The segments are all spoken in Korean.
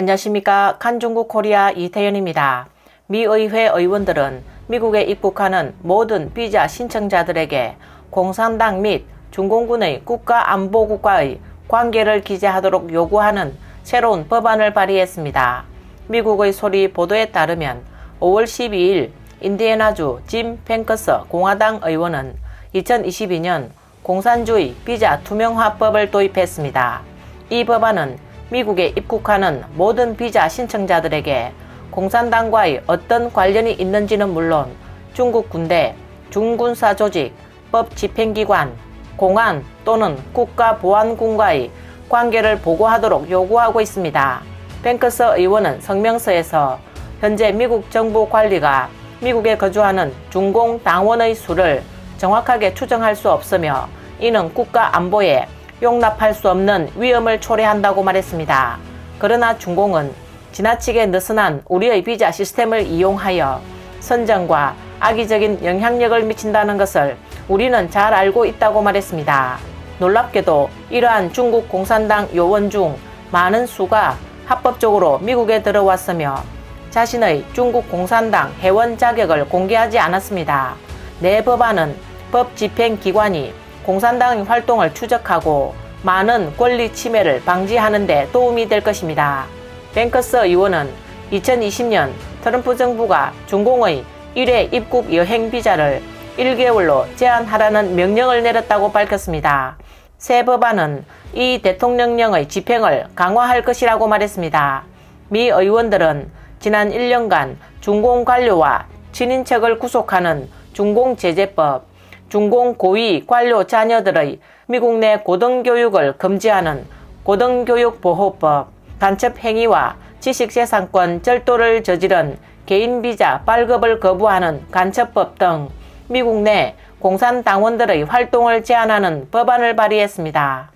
안녕하십니까. 칸중국 코리아 이태현입니다. 미 의회 의원들은 미국에 입국하는 모든 비자 신청자들에게 공산당 및 중공군의 국가안보국과의 관계를 기재하도록 요구하는 새로운 법안을 발의했습니다. 미국의 소리 보도에 따르면 5월 12일 인디애나주 짐 펜커스 공화당 의원은 2022년 공산주의 비자 투명화법을 도입했습니다. 이 법안은 미국에 입국하는 모든 비자 신청자들에게 공산당과의 어떤 관련이 있는지는 물론 중국 군대, 중군사 조직, 법 집행기관, 공안 또는 국가보안군과의 관계를 보고하도록 요구하고 있습니다. 펜커스 의원은 성명서에서 현재 미국 정부 관리가 미국에 거주하는 중공 당원의 수를 정확하게 추정할 수 없으며 이는 국가 안보에 용납할 수 없는 위험을 초래한다고 말했습니다. 그러나 중공은 지나치게 느슨한 우리의 비자 시스템을 이용하여 선전과 악의적인 영향력을 미친다는 것을 우리는 잘 알고 있다고 말했습니다. 놀랍게도 이러한 중국 공산당 요원 중 많은 수가 합법적으로 미국에 들어왔으며 자신의 중국 공산당 회원 자격을 공개하지 않았습니다. 내 법안은 법 집행기관이 공산당의 활동을 추적하고 많은 권리 침해를 방지하는 데 도움이 될 것입니다. 펜커스 의원은 2020년 트럼프 정부가 중공의 1회 입국 여행 비자를 1개월로 제한하라는 명령을 내렸다고 밝혔습니다. 새 법안은 이 대통령령의 집행을 강화할 것이라고 말했습니다. 미 의원들은 지난 1년간 중공 관료와 친인척을 구속하는 중공제재법, 중공 고위 관료 자녀들의 미국 내 고등교육을 금지하는 고등교육보호법, 간첩행위와 지식재산권 절도를 저지른 개인비자 발급을 거부하는 간첩법 등 미국 내 공산당원들의 활동을 제한하는 법안을 발의했습니다.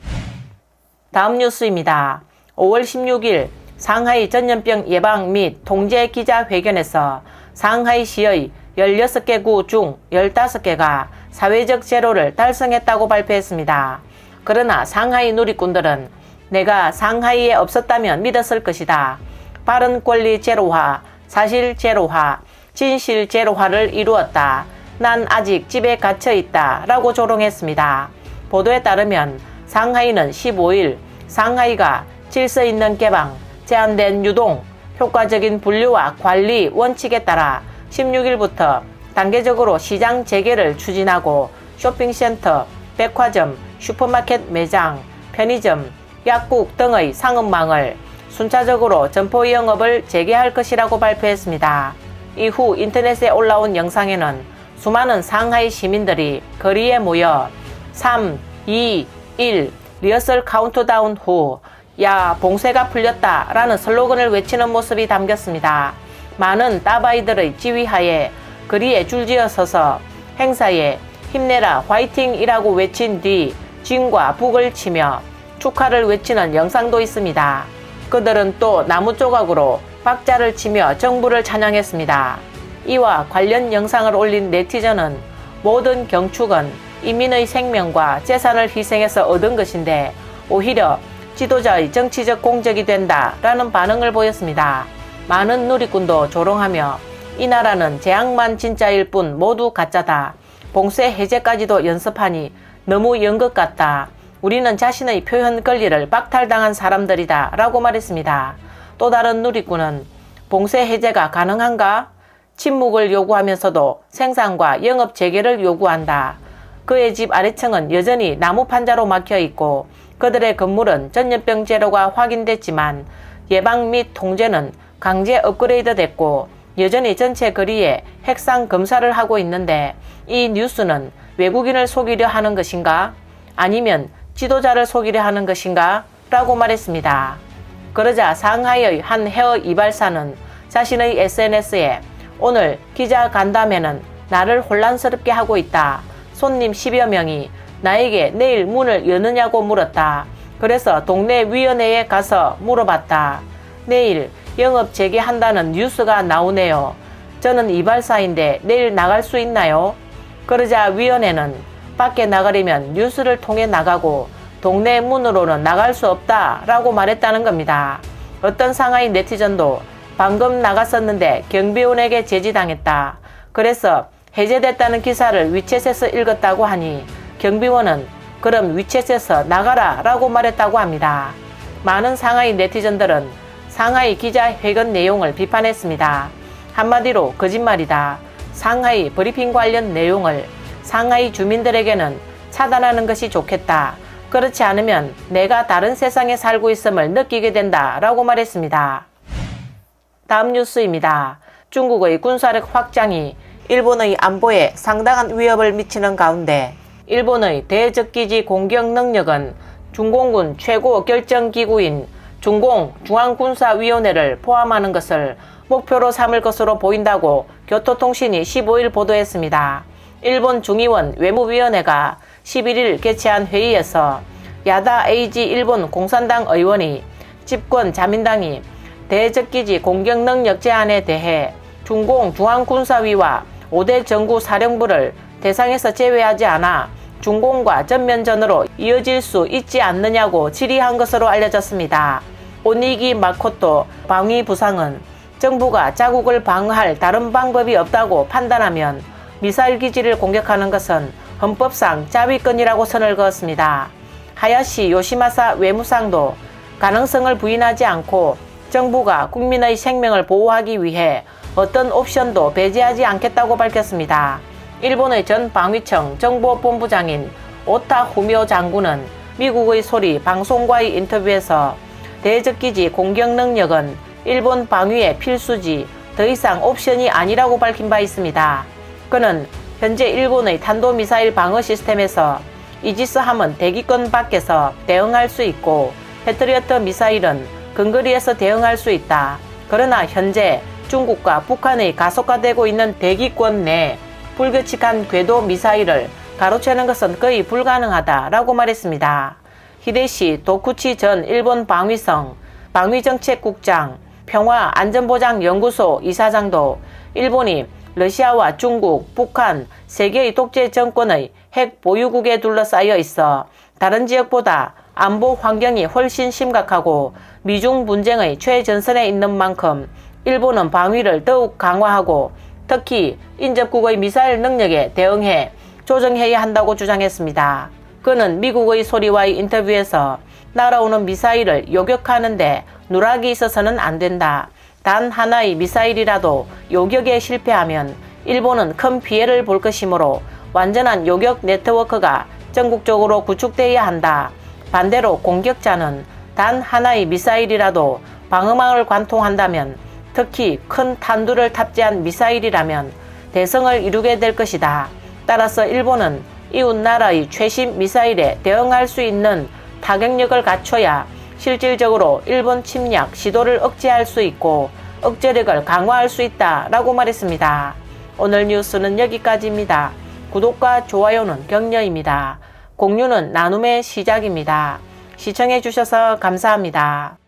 다음 뉴스입니다. 5월 16일 상하이 전염병 예방 및 통제 기자회견에서 상하이시의 16개 구 중 15개가 사회적 제로를 달성했다고 발표했습니다. 그러나 상하이 누리꾼들은 내가 상하이에 없었다면 믿었을 것이다. 바른 권리 제로화, 사실 제로화, 진실 제로화를 이루었다. 난 아직 집에 갇혀 있다. 라고 조롱했습니다. 보도에 따르면 상하이는 15일 상하이가 질서 있는 개방, 제한된 유동, 효과적인 분류와 관리 원칙에 따라 16일부터 단계적으로 시장 재개를 추진하고 쇼핑센터, 백화점, 슈퍼마켓 매장, 편의점, 약국 등의 상업망을 순차적으로 점포 영업을 재개할 것이라고 발표했습니다. 이후 인터넷에 올라온 영상에는 수많은 상하이 시민들이 거리에 모여 3, 2, 1 리허설 카운트다운 후 야 봉쇄가 풀렸다 라는 슬로건을 외치는 모습이 담겼습니다. 많은 따바이들의 지휘하에 거리에 줄지어 서서 행사에 힘내라 화이팅이라고 외친 뒤 진과 북을 치며 축하를 외치는 영상도 있습니다. 그들은 또 나무 조각으로 박자를 치며 정부를 찬양했습니다. 이와 관련 영상을 올린 네티즌은 모든 경축은 인민의 생명과 재산을 희생해서 얻은 것인데 오히려 지도자의 정치적 공적이 된다라는 반응을 보였습니다. 많은 누리꾼도 조롱하며 이 나라는 재앙만 진짜일 뿐 모두 가짜다. 봉쇄 해제까지도 연습하니 너무 연극 같다. 우리는 자신의 표현 권리를 박탈당한 사람들이다 라고 말했습니다. 또 다른 누리꾼은 봉쇄 해제가 가능한가? 침묵을 요구하면서도 생산과 영업 재개를 요구한다. 그의 집 아래층은 여전히 나무 판자로 막혀 있고 그들의 건물은 전염병 제로가 확인됐지만 예방 및 통제는 강제 업그레이드 됐고 여전히 전체 거리에 핵상 검사를 하고 있는데 이 뉴스는 외국인을 속이려 하는 것인가? 아니면 지도자를 속이려 하는 것인가? 라고 말했습니다. 그러자 상하이의 한 헤어 이발사는 자신의 SNS에 오늘 기자 간담회는 나를 혼란스럽게 하고 있다. 손님 10여 명이 나에게 내일 문을 여느냐고 물었다. 그래서 동네 위원회에 가서 물어봤다. 내일 영업 재개한다는 뉴스가 나오네요. 저는 이발사인데 내일 나갈 수 있나요? 그러자 위원회는 밖에 나가려면 뉴스를 통해 나가고 동네 문으로는 나갈 수 없다라고 말했다는 겁니다. 어떤 상하이 네티즌도 방금 나갔었는데 경비원에게 제지당했다. 그래서 해제됐다는 기사를 위챗에서 읽었다고 하니 경비원은 그럼 위챗에서 나가라 라고 말했다고 합니다. 많은 상하이 네티즌들은 상하이 기자회견 내용을 비판했습니다. 한마디로 거짓말이다. 상하이 브리핑 관련 내용을 상하이 주민들에게는 차단하는 것이 좋겠다. 그렇지 않으면 내가 다른 세상에 살고 있음을 느끼게 된다 라고 말했습니다. 다음 뉴스입니다. 중국의 군사력 확장이 일본의 안보에 상당한 위협을 미치는 가운데 일본의 대적기지 공격 능력은 중공군 최고 결정기구인 중공중앙군사위원회를 포함하는 것을 목표로 삼을 것으로 보인다고 교토통신이 15일 보도했습니다. 일본 중의원 외무위원회가 11일 개최한 회의에서 야다 에이지 일본 공산당 의원이 집권 자민당이 대적기지 공격 능력 제한에 대해 중공중앙군사위와 5대 정구사령부를 대상에서 제외하지 않아 중공과 전면전으로 이어질 수 있지 않느냐고 질의한 것으로 알려졌습니다. 오니기 마코토 방위부상은 정부가 자국을 방어할 다른 방법이 없다고 판단하면 미사일 기지를 공격하는 것은 헌법상 자위권이라고 선을 그었습니다. 하야시 요시마사 외무상도 가능성을 부인하지 않고 정부가 국민의 생명을 보호하기 위해 어떤 옵션도 배제하지 않겠다고 밝혔습니다. 일본의 전 방위청 정보본부장인 오타 후미오 장군은 미국의 소리 방송과의 인터뷰에서 대적기지 공격 능력은 일본 방위의 필수지 더 이상 옵션이 아니라고 밝힌 바 있습니다. 그는 현재 일본의 탄도미사일 방어 시스템에서 이지스함은 대기권 밖에서 대응할 수 있고 패트리어트 미사일은 근거리에서 대응할 수 있다. 그러나 현재 중국과 북한의 가속화되고 있는 대기권 내 불규칙한 궤도 미사일을 가로채는 것은 거의 불가능하다라고 말했습니다. 히데시 도쿠치 전 일본 방위성 방위정책국장 평화안전보장연구소 이사장도 일본이 러시아와 중국, 북한, 세계의 독재 정권의 핵 보유국에 둘러싸여 있어 다른 지역보다 안보 환경이 훨씬 심각하고 미중 분쟁의 최전선에 있는 만큼 일본은 방위를 더욱 강화하고 특히 인접국의 미사일 능력에 대응해 조정해야 한다고 주장했습니다. 그는 미국의 소리와의 인터뷰에서 날아오는 미사일을 요격하는데 누락이 있어서는 안 된다. 단 하나의 미사일이라도 요격에 실패하면 일본은 큰 피해를 볼 것이므로 완전한 요격 네트워크가 전국적으로 구축되어야 한다. 반대로 공격자는 단 하나의 미사일이라도 방어망을 관통한다면 특히 큰 탄두를 탑재한 미사일이라면 대성을 이루게 될 것이다. 따라서 일본은 이웃 나라의 최신 미사일에 대응할 수 있는 타격력을 갖춰야 실질적으로 일본 침략 시도를 억제할 수 있고 억제력을 강화할 수 있다라고 말했습니다. 오늘 뉴스는 여기까지입니다. 구독과 좋아요는 격려입니다. 공유는 나눔의 시작입니다. 시청해주셔서 감사합니다.